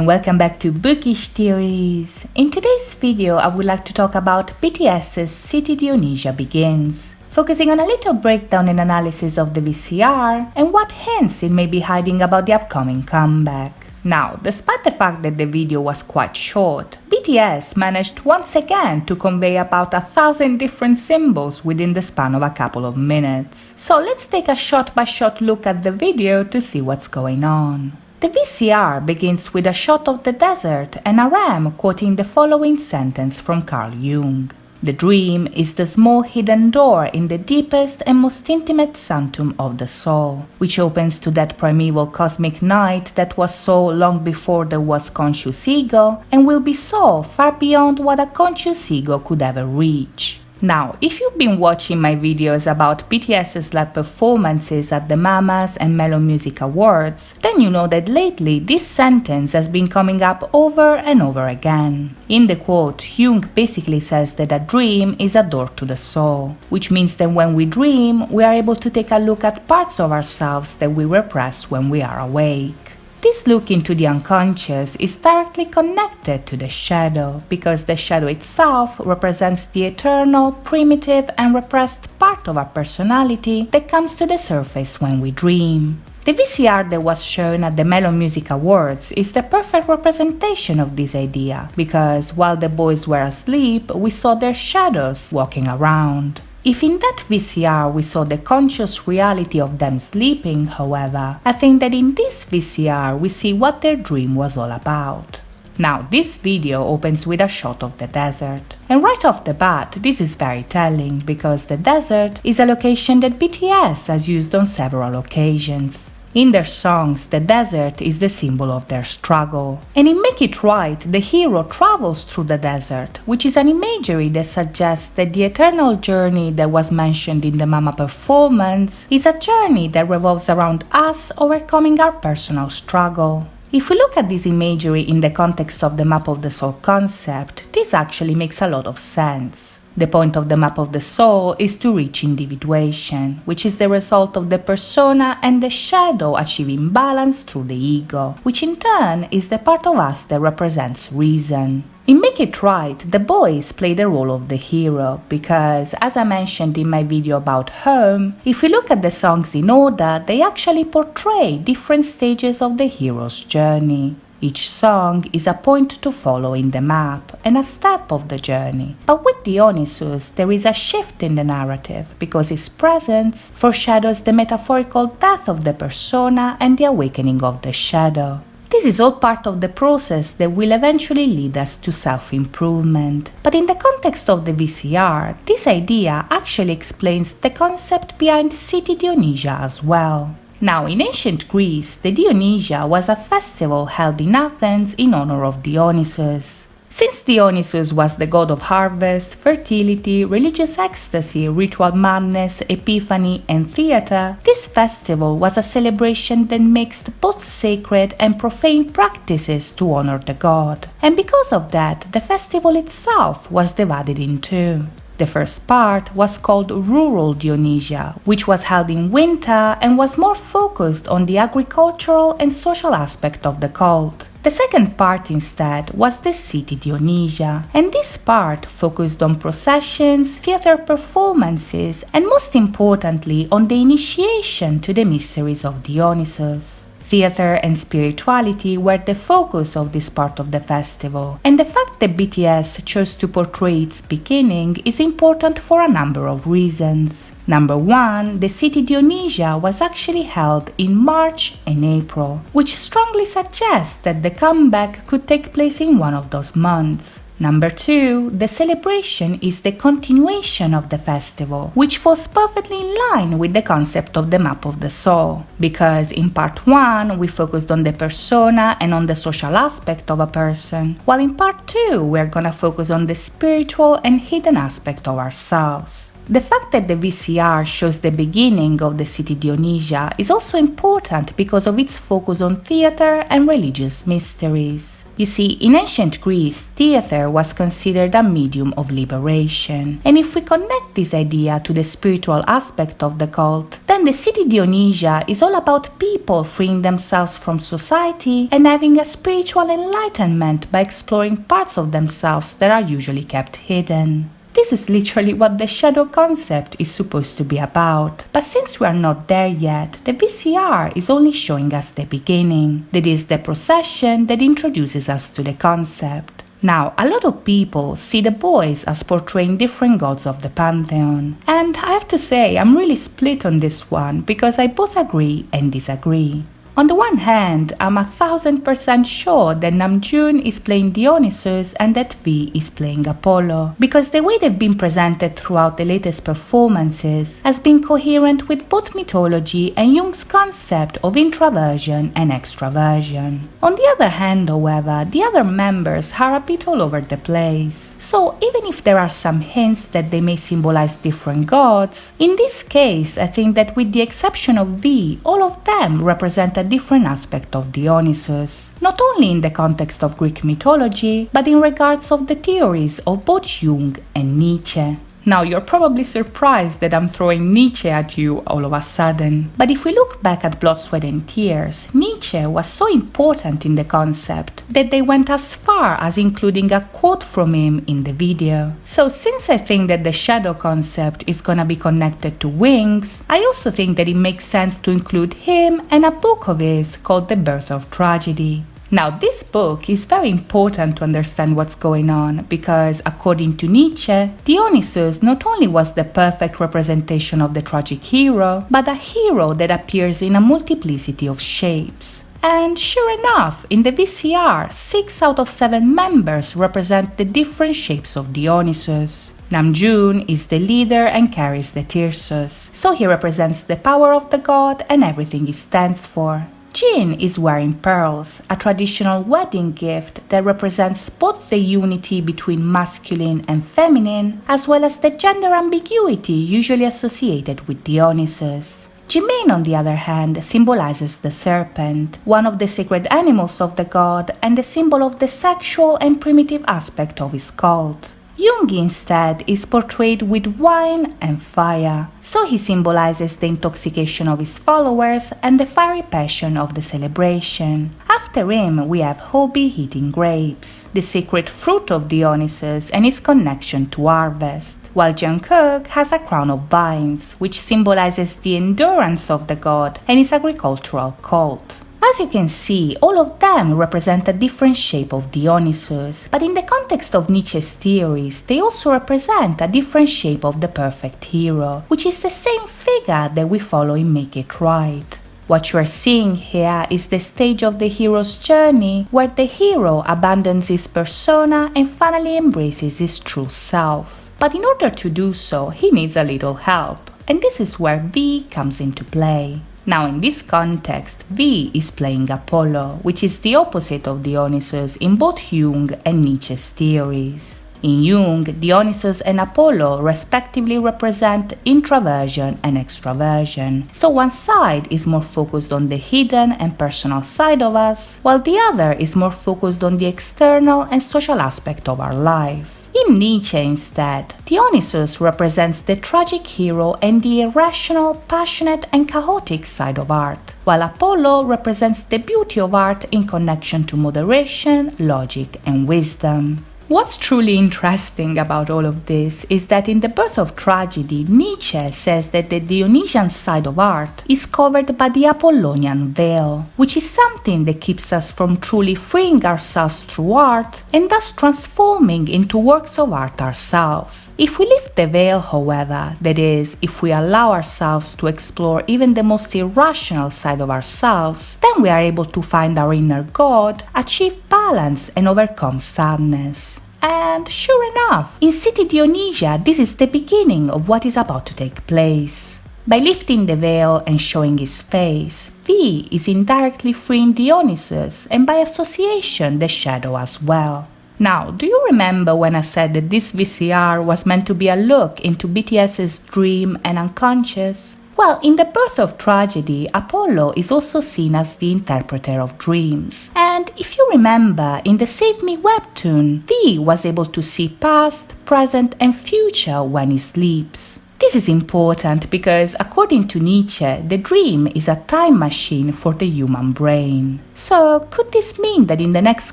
and welcome back to Bookish Theories. In today's video, I would like to talk about BTS's City Dionysia Begins, focusing on a little breakdown and analysis of the VCR and what hints it may be hiding about the upcoming comeback. Now, despite the fact that the video was quite short, BTS managed once again to convey about 1,000 different symbols within the span of a couple of minutes. So let's take a shot-by-shot look at the video to see what's going on. The VCR begins with a shot of the desert and a ram quoting the following sentence from Carl Jung. The dream is the small hidden door in the deepest and most intimate sanctum of the soul, which opens to that primeval cosmic night that was so long before there was conscious ego and will be so far beyond what a conscious ego could ever reach. Now, if you've been watching my videos about BTS's live performances at the Mamas and Mellow Music Awards, then you know that lately this sentence has been coming up over and over again. In the quote, Jung basically says that a dream is a door to the soul, which means that when we dream, we are able to take a look at parts of ourselves that we repress when we are awake. This look into the unconscious is directly connected to the shadow, because the shadow itself represents the eternal, primitive and repressed part of our personality that comes to the surface when we dream. The VCR that was shown at the Mellow Music Awards is the perfect representation of this idea, because while the boys were asleep, we saw their shadows walking around. If in that VCR we saw the conscious reality of them sleeping, however, I think that in this VCR we see what their dream was all about. Now, this video opens with a shot of the desert. And right off the bat, this is very telling, because the desert is a location that BTS has used on several occasions. In their songs, the desert is the symbol of their struggle. And in Make It Right, the hero travels through the desert, which is an imagery that suggests that the eternal journey that was mentioned in the Mama performance is a journey that revolves around us overcoming our personal struggle. If we look at this imagery in the context of the Map of the Soul concept, this actually makes a lot of sense. The point of the map of the soul is to reach individuation, which is the result of the persona and the shadow achieving balance through the ego, which in turn is the part of us that represents reason. In Make It Right, the boys play the role of the hero, because, as I mentioned in my video about Home, if we look at the songs in order, they actually portray different stages of the hero's journey. Each song is a point to follow in the map and a step of the journey. But with Dionysus, there is a shift in the narrative, because his presence foreshadows the metaphorical death of the persona and the awakening of the shadow. This is all part of the process that will eventually lead us to self-improvement. But in the context of the VCR, this idea actually explains the concept behind City Dionysia as well. Now, in ancient Greece, the Dionysia was a festival held in Athens in honor of Dionysus. Since Dionysus was the god of harvest, fertility, religious ecstasy, ritual madness, epiphany, and theater, this festival was a celebration that mixed both sacred and profane practices to honor the god. And because of that, the festival itself was divided in two. The first part was called Rural Dionysia, which was held in winter and was more focused on the agricultural and social aspect of the cult. The second part instead was the City Dionysia, and this part focused on processions, theater performances, and most importantly on the initiation to the mysteries of Dionysus. Theater and spirituality were the focus of this part of the festival, and the fact that BTS chose to portray its beginning is important for a number of reasons. Number one, the City Dionysia was actually held in March and April, which strongly suggests that the comeback could take place in one of those months. Number two, the celebration is the continuation of the festival, which falls perfectly in line with the concept of the map of the soul, because in part 1 we focused on the persona and on the social aspect of a person, while in part 2 we are gonna focus on the spiritual and hidden aspect of ourselves. The fact that the VCR shows the beginning of the City Dionysia is also important because of its focus on theater and religious mysteries. You see, in ancient Greece, theater was considered a medium of liberation. And if we connect this idea to the spiritual aspect of the cult, then the city Dionysia is all about people freeing themselves from society and having a spiritual enlightenment by exploring parts of themselves that are usually kept hidden. This is literally what the shadow concept is supposed to be about. But since we are not there yet, the VCR is only showing us the beginning. That is the procession that introduces us to the concept. Now, a lot of people see the boys as portraying different gods of the pantheon. And I have to say, I'm really split on this one because I both agree and disagree. On the one hand, I'm 1000% sure that Namjoon is playing Dionysus and that V is playing Apollo, because the way they've been presented throughout the latest performances has been coherent with both mythology and Jung's concept of introversion and extroversion. On the other hand, however, the other members are a bit all over the place. So even if there are some hints that they may symbolize different gods, in this case I think that with the exception of V, all of them represent a different aspect of Dionysus, not only in the context of Greek mythology, but in regards of the theories of both Jung and Nietzsche. Now, you're probably surprised that I'm throwing Nietzsche at you all of a sudden. But if we look back at Blood, Sweat and Tears, Nietzsche was so important in the concept that they went as far as including a quote from him in the video. So since I think that the shadow concept is gonna be connected to wings, I also think that it makes sense to include him and a book of his called The Birth of Tragedy. Now, this book is very important to understand what's going on because, according to Nietzsche, Dionysus not only was the perfect representation of the tragic hero, but a hero that appears in a multiplicity of shapes. And sure enough, in the VCR, 6 out of 7 members represent the different shapes of Dionysus. Namjoon is the leader and carries the Tirsus, so he represents the power of the god and everything he stands for. Jin is wearing pearls, a traditional wedding gift that represents both the unity between masculine and feminine, as well as the gender ambiguity usually associated with Dionysus. Jimin, on the other hand, symbolizes the serpent, one of the sacred animals of the god and the symbol of the sexual and primitive aspect of his cult. Jung instead is portrayed with wine and fire, so he symbolizes the intoxication of his followers and the fiery passion of the celebration. After him we have Hobie eating grapes, the sacred fruit of Dionysus and his connection to harvest, while Jungkook has a crown of vines, which symbolizes the endurance of the god and his agricultural cult. As you can see, all of them represent a different shape of Dionysus, but in the context of Nietzsche's theories, they also represent a different shape of the perfect hero, which is the same figure that we follow in Make It Right. What you are seeing here is the stage of the hero's journey where the hero abandons his persona and finally embraces his true self. But in order to do so, he needs a little help, and this is where V comes into play. Now, in this context, V is playing Apollo, which is the opposite of Dionysus in both Jung and Nietzsche's theories. In Jung, Dionysus and Apollo respectively represent introversion and extroversion, so one side is more focused on the hidden and personal side of us, while the other is more focused on the external and social aspect of our life. In Nietzsche, instead, Dionysus represents the tragic hero and the irrational, passionate and chaotic side of art, while Apollo represents the beauty of art in connection to moderation, logic and wisdom. What's truly interesting about all of this is that in The Birth of Tragedy, Nietzsche says that the Dionysian side of art is covered by the Apollonian veil, which is something that keeps us from truly freeing ourselves through art and thus transforming into works of art ourselves. If we lift the veil, however, that is, if we allow ourselves to explore even the most irrational side of ourselves, then we are able to find our inner God, achieve balance and overcome sadness. And sure enough, in City Dionysia, this is the beginning of what is about to take place. By lifting the veil and showing his face, V is indirectly freeing Dionysus and by association the shadow as well. Now, do you remember when I said that this VCR was meant to be a look into BTS's dream and unconscious? Well, in The Birth of Tragedy, Apollo is also seen as the interpreter of dreams. And if you remember, in the Save Me webtoon, V was able to see past, present and future when he sleeps. This is important because, according to Nietzsche, the dream is a time machine for the human brain. So, could this mean that in the next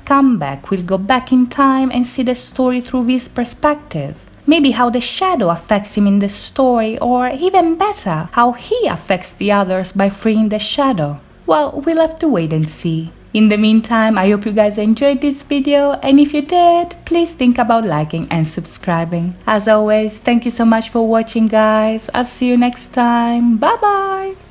comeback we'll go back in time and see the story through V's perspective? Maybe how the shadow affects him in the story, or even better, how he affects the others by freeing the shadow? Well, we'll have to wait and see. In the meantime, I hope you guys enjoyed this video, and if you did, please think about liking and subscribing. As always, thank you so much for watching, guys. I'll see you next time. Bye bye!